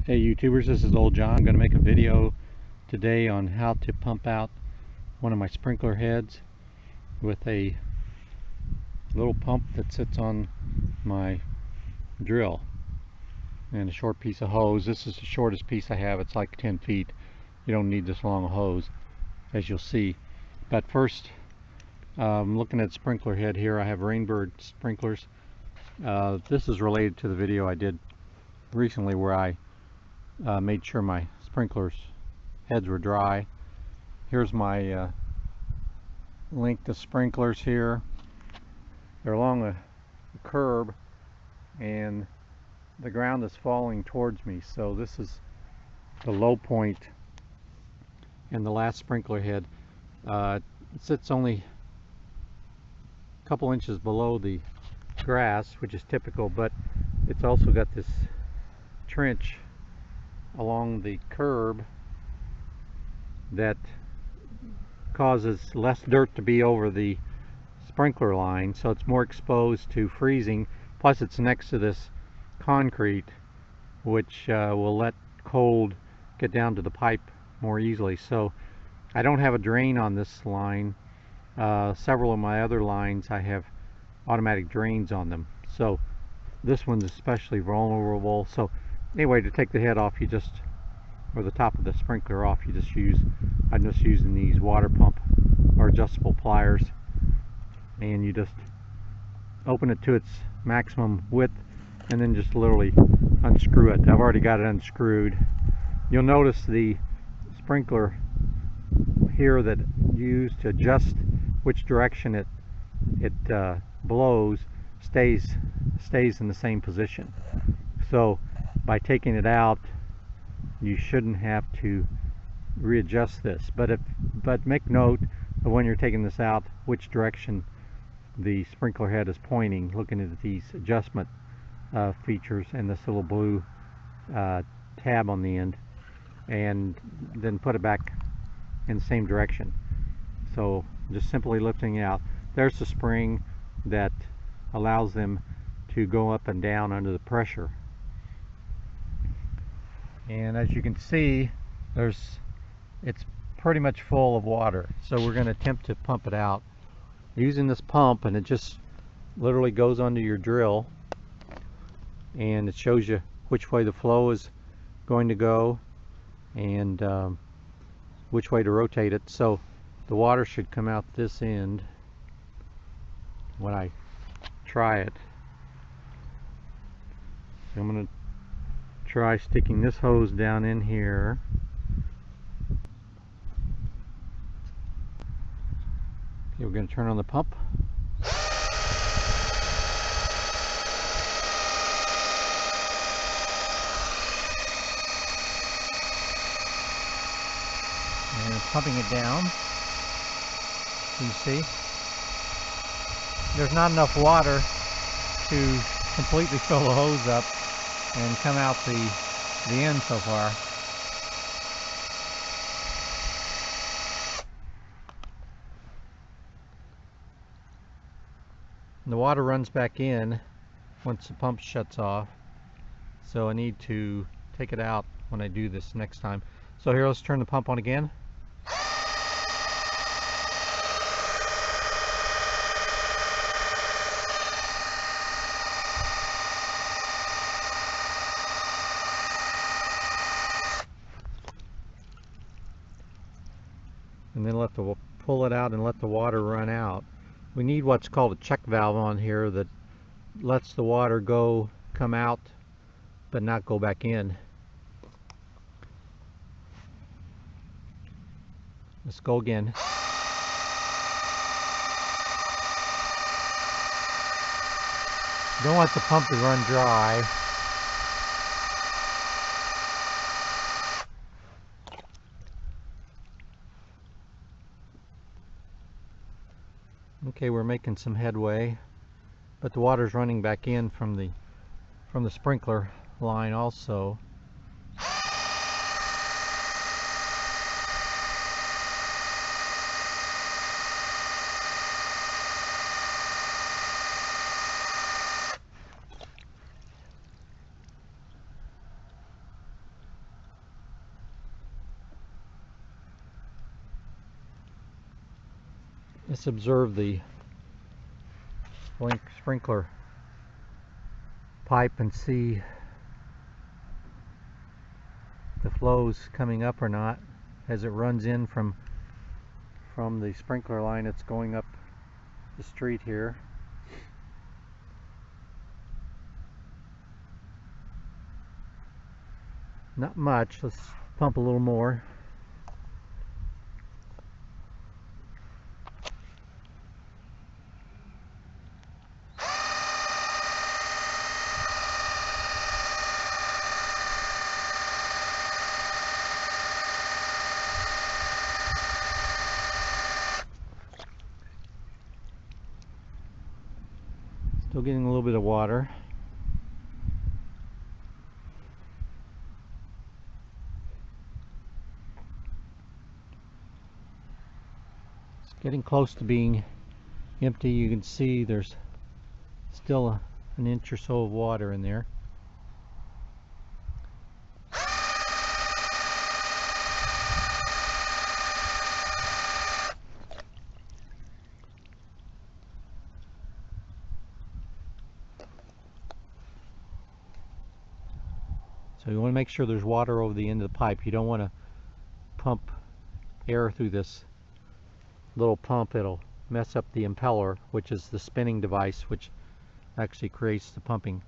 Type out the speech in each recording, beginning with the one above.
Hey YouTubers, this is Old John. I'm going to make a video today on how to pump out one of my sprinkler heads with a little pump that sits on my drill and a short piece of hose. This is the shortest piece I have. It's like 10 feet. You don't need this long a hose, as you'll see. But first, looking at sprinkler head here, I have Rainbird sprinklers. This is related to the video I did recently where I made sure my sprinklers heads were dry. Here's my link to sprinklers here. They're along a curb and the ground is falling towards me, so this is the low point in the last sprinkler head. It sits only a couple inches below the grass, which is typical, but it's also got this trench along the curb that causes less dirt to be over the sprinkler line, so it's more exposed to freezing. Plus it's next to this concrete, which will let cold get down to the pipe more easily. So I don't have a drain on this line. Several of my other lines I have automatic drains on them, so this one's especially vulnerable. So anyway, to take the head off, you just, or the top of the sprinkler off, you just use, I'm just using these water pump or adjustable pliers, and you just open it to its maximum width and then just literally unscrew it. I've already got it unscrewed. You'll notice the sprinkler here that you use to adjust which direction it blows stays in the same position. So by taking it out, you shouldn't have to readjust this, but make note of when you're taking this out which direction the sprinkler head is pointing, looking at these adjustment features and this little blue tab on the end, and then put it back in the same direction. So just simply lifting it out. There's the spring that allows them to go up and down under the pressure. And as you can see, it's pretty much full of water. So we're going to attempt to pump it out using this pump, and it just literally goes under your drill and it shows you which way the flow is going to go and which way to rotate it. So the water should come out this end when I try it. So I'm going to try sticking this hose down in here. Okay, we're going to turn on the pump. And it's pumping it down. You can see there's not enough water to completely fill the hose up and come out the end so far. And the water runs back in once the pump shuts off, so I need to take it out when I do this next time. So here, let's turn the pump on again. And then pull it out and let the water run out. We need what's called a check valve on here that lets the water come out but not go back in. Let's go again. Don't want the pump to run dry. Okay, we're making some headway, but the water's running back in from the sprinkler line also. Let's observe the sprinkler pipe and see the flows coming up or not as it runs in from the sprinkler line. It's going up the street here. Not much. Let's pump a little more. Still getting a little bit of water. It's getting close to being empty. You can see there's still an inch or so of water in there. So you want to make sure there's water over the end of the pipe. You don't want to pump air through this little pump. It'll mess up the impeller, which is the spinning device which actually creates the pumping.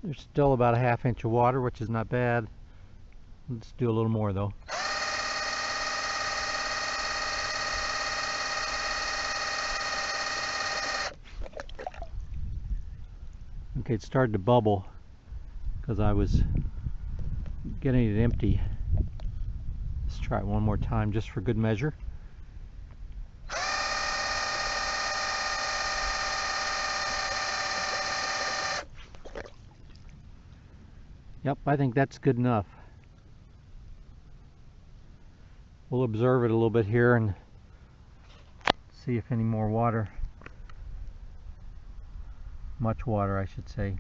There's still about a ½ inch of water, which is not bad. Let's do a little more though. Okay, it started to bubble because I was getting it empty. Let's try it one more time just for good measure. Yep, I think that's good enough. We'll observe it a little bit here and see if any more water, much water I should say,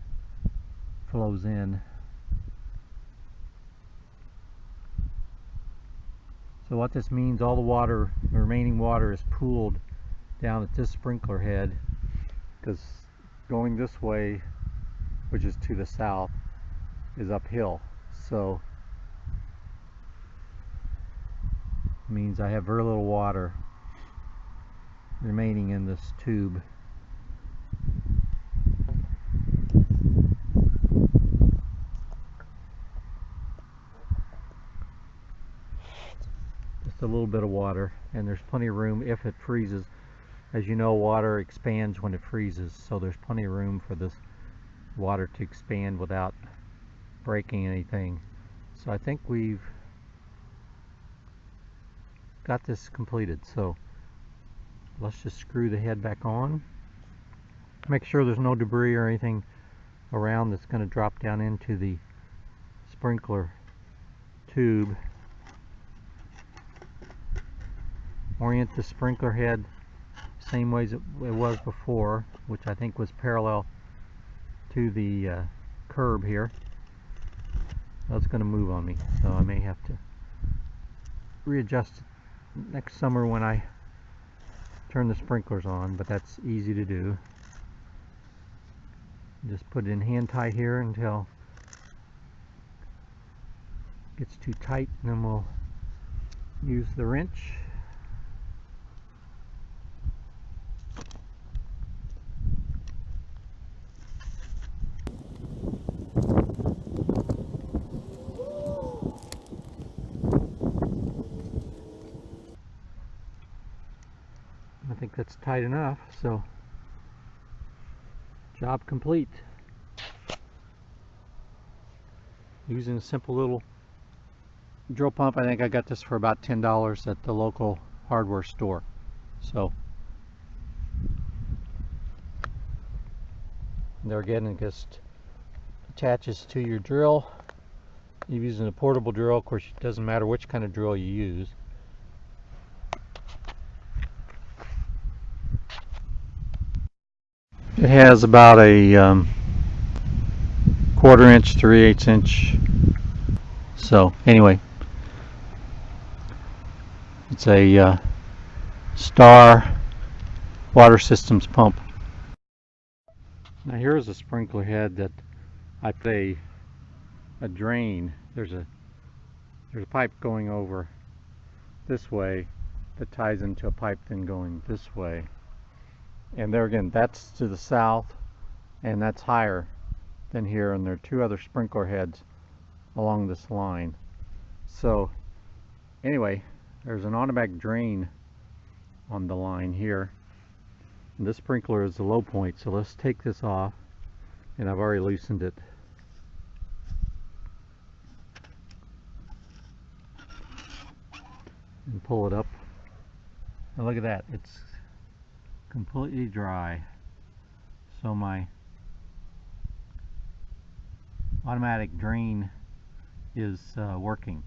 flows in. So what this means, all the water, the remaining water, is pooled down at this sprinkler head, because going this way, which is to the south, is uphill. So it means I have very little water remaining in this tube. Just a little bit of water, and there's plenty of room if it freezes. As you know, water expands when it freezes, so there's plenty of room for this water to expand without breaking anything. So I think we've got this completed. So let's just screw the head back on. Make sure there's no debris or anything around that's going to drop down into the sprinkler tube. Orient the sprinkler head same way as it was before, which I think was parallel to the curb here. That's going to move on me, so I may have to readjust it next summer when I turn the sprinklers on, but that's easy to do. Just put it in hand tight here until it gets too tight, and then we'll use the wrench. I think that's tight enough, so job complete. Using a simple little drill pump. I think I got this for about $10 at the local hardware store. So there again, it just attaches to your drill. You're using a portable drill, of course it doesn't matter which kind of drill you use. It has about a quarter inch, 3/8 inch. So anyway, it's a Star Water Systems pump. Now here's a sprinkler head that I put a drain. There's a pipe going over this way that ties into a pipe then going this way. And there again, that's to the south, and that's higher than here, and there are two other sprinkler heads along this line. So anyway, there's an automatic drain on the line here, and this sprinkler is the low point. So let's take this off, and I've already loosened it. And pull it up, and look at that, it's completely dry. So my automatic drain is working,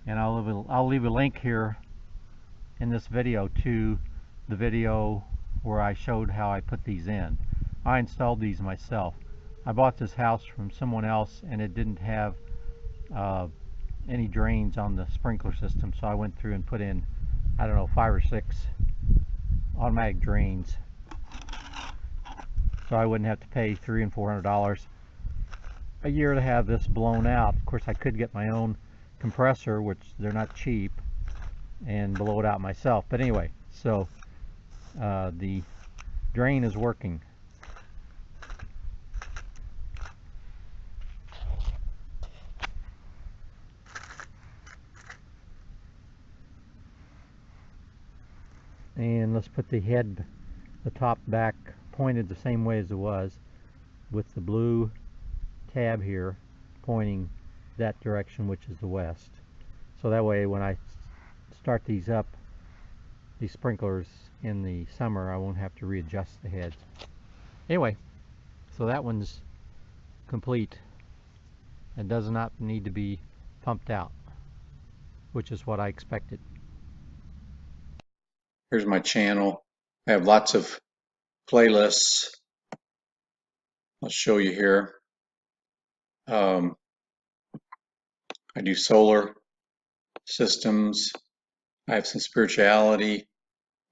and I'll leave a link here in this video to the video where I showed how I put these in. I installed these myself. I bought this house from someone else, and it didn't have any drains on the sprinkler system, so I went through and put in, I don't know, 5 or 6 automatic drains, so I wouldn't have to pay $300 and $400 a year to have this blown out. Of course, I could get my own compressor, which they're not cheap, and blow it out myself. But anyway, so the drain is working. And let's put the head, the top back pointed the same way as it was, with the blue tab here pointing that direction, which is the west. So that way when I start these up, these sprinklers in the summer, I won't have to readjust the heads. Anyway, so that one's complete and does not need to be pumped out, which is what I expected. Here's my channel. I have lots of playlists. I'll show you here. I do solar systems. I have some spirituality,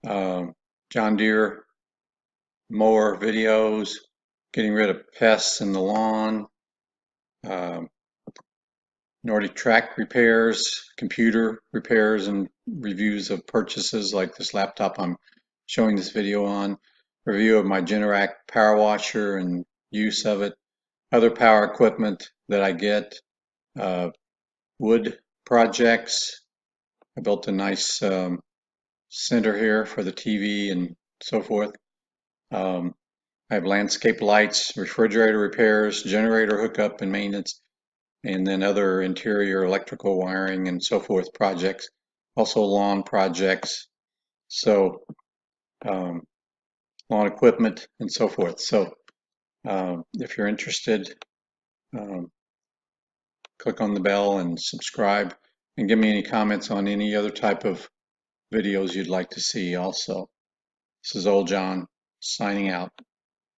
John Deere mower videos, getting rid of pests in the lawn, Nordic track repairs, computer repairs and reviews of purchases like this laptop I'm showing this video on, review of my Generac power washer and use of it, other power equipment that I get, wood projects. I built a nice center here for the TV and so forth. I have landscape lights, refrigerator repairs, generator hookup and maintenance, and then other interior electrical wiring and so forth projects, also lawn projects, so lawn equipment and so forth. So if you're interested, click on the bell and subscribe, and give me any comments on any other type of videos you'd like to see also. This is Old John signing out.